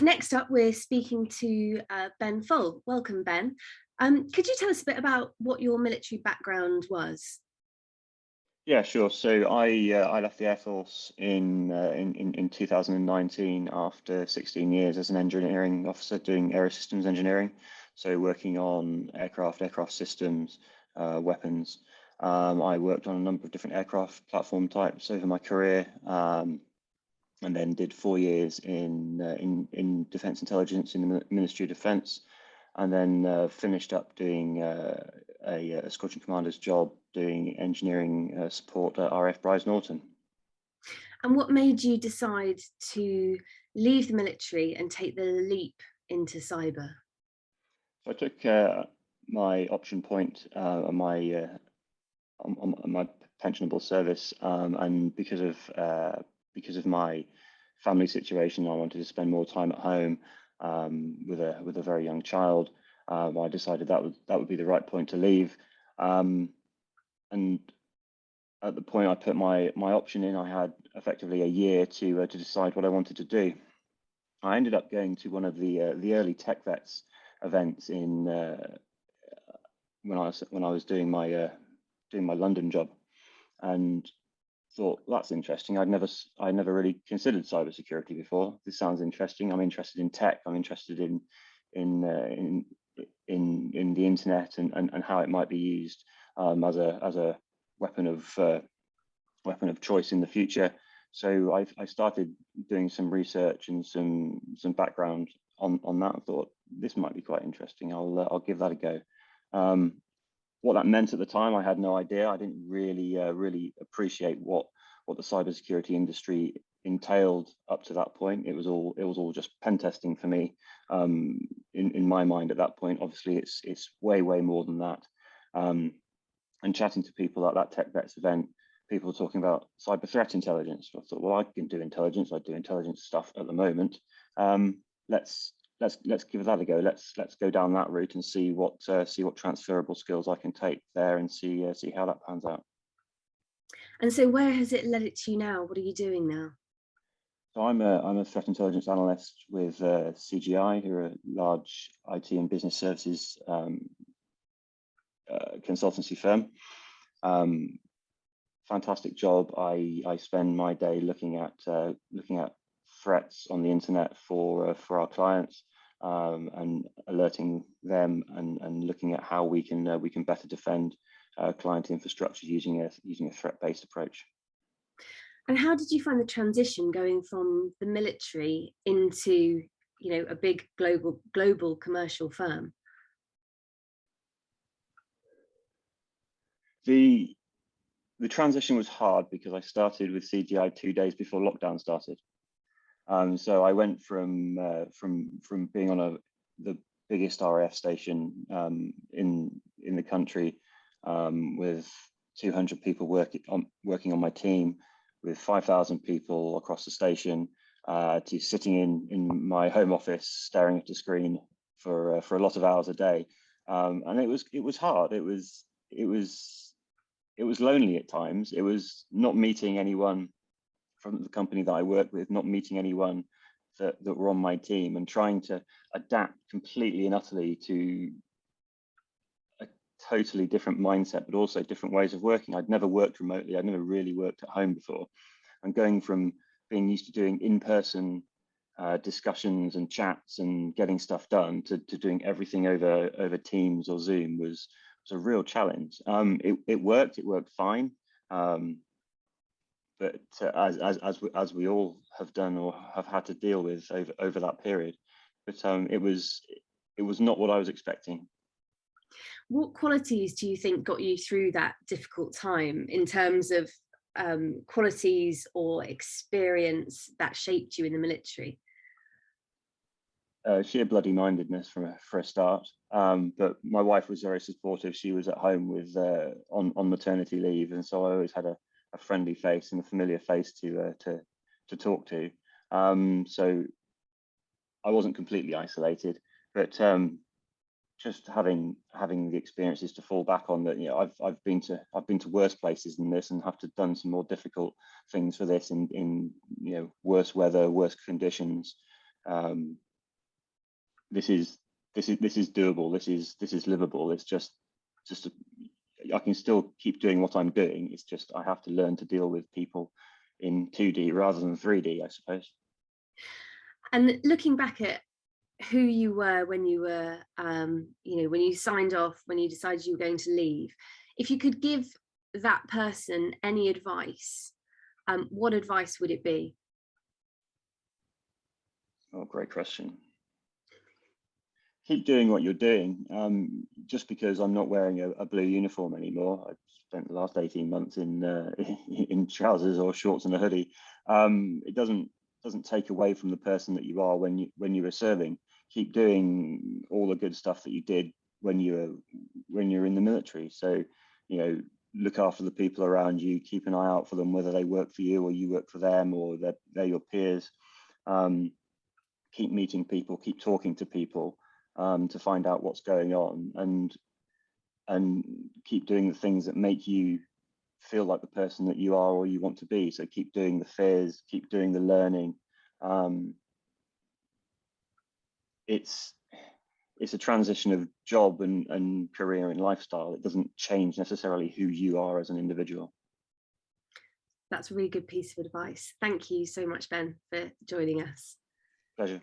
Next up, we're speaking to Ben Full. Welcome, Ben. Could you tell us a bit about what your military background was? Yeah, sure. So I left the Air Force in 2019 after 16 years as an engineering officer doing aerosystems engineering. So working on aircraft systems, weapons. I worked on a number of different aircraft platform types over my career, and then did 4 years in defence intelligence in the Ministry of Defence, and then finished up doing a squadron commander's job doing engineering support at RAF Norton. And what made you decide to leave the military and take the leap into cyber? So I took my option point on my pensionable service, and because of my family situation, I wanted to spend more time at home with a very young child. I decided that would be the right point to leave, and at the point I put my option in, I had effectively a year to decide what I wanted to do. I ended up going to one of the early TechVets events in when I was doing my London job, and thought, that's interesting. I'd never really considered cybersecurity before. This sounds interesting. I'm interested in tech. I'm interested in the internet and how it might be used as a weapon of choice in the future. So I started doing some research and some background on that, and thought this might be quite interesting. I'll give that a go. What that meant at the time, I had no idea. I didn't really appreciate what the cybersecurity industry entailed up to that point. It was all just pen testing for me. In my mind at that point, obviously it's way more than that. And chatting to people at that TechVets event, people were talking about cyber threat intelligence. I thought, well, I can do intelligence. I do intelligence stuff at the moment. Let's give that a go. Let's go down that route and see what transferable skills I can take there, and see how that pans out. And so where has it led it to now? What are you doing now? So I'm a threat intelligence analyst with CGI, who are a large IT and business services consultancy firm. Fantastic job. I spend my day looking at threats on the internet for our clients, and alerting them, and looking at how we can better defend client infrastructure using a threat-based approach. And how did you find the transition going from the military into, a big global commercial firm? The transition was hard because I started with CGI 2 days before lockdown started. So I went from being on the biggest RAF station in the country, with 200 people working on my team, with 5,000 people across the station, to sitting in my home office staring at a screen for a lot of hours a day, and it was hard. It was lonely at times. It was not meeting anyone from the company that I work with, not meeting anyone that were on my team, and trying to adapt completely and utterly to a totally different mindset, but also different ways of working. I'd never worked remotely. I'd never really worked at home before. And going from being used to doing in-person discussions and chats and getting stuff done to doing everything over Teams or Zoom was a real challenge. It worked fine. But as we all have done or have had to deal with over that period, but it was not what I was expecting. What qualities do you think got you through that difficult time, in terms of qualities or experience that shaped you in the military? Sheer bloody mindedness for a start. But my wife was very supportive. She was at home with on maternity leave, and so I always had a friendly face and a familiar face to talk to. So I wasn't completely isolated, but just having the experiences to fall back on, that I've been to worse places than this, and have to done some more difficult things for this in worse weather, worse conditions. this is doable. This is livable. It's just I can still keep doing what I'm doing. It's just I have to learn to deal with people in 2D rather than 3D, I suppose. And looking back at who you were when you were, when you signed off, when you decided you were going to leave, if you could give that person any advice, what advice would it be? Oh, great question. Keep doing what you're doing. Just because I'm not wearing a blue uniform anymore, I spent the last 18 months in in trousers or shorts and a hoodie. It doesn't take away from the person that you are when you were serving. Keep doing all the good stuff that you did when you're in the military. So, look after the people around you. Keep an eye out for them, whether they work for you or you work for them, or they're your peers. Keep meeting people. Keep talking to people. To find out what's going on, and keep doing the things that make you feel like the person that you are or you want to be. So keep doing the fairs, keep doing the learning. It's a transition of job and career and lifestyle. It doesn't change necessarily who you are as an individual. That's a really good piece of advice. Thank you so much, Ben, for joining us. Pleasure.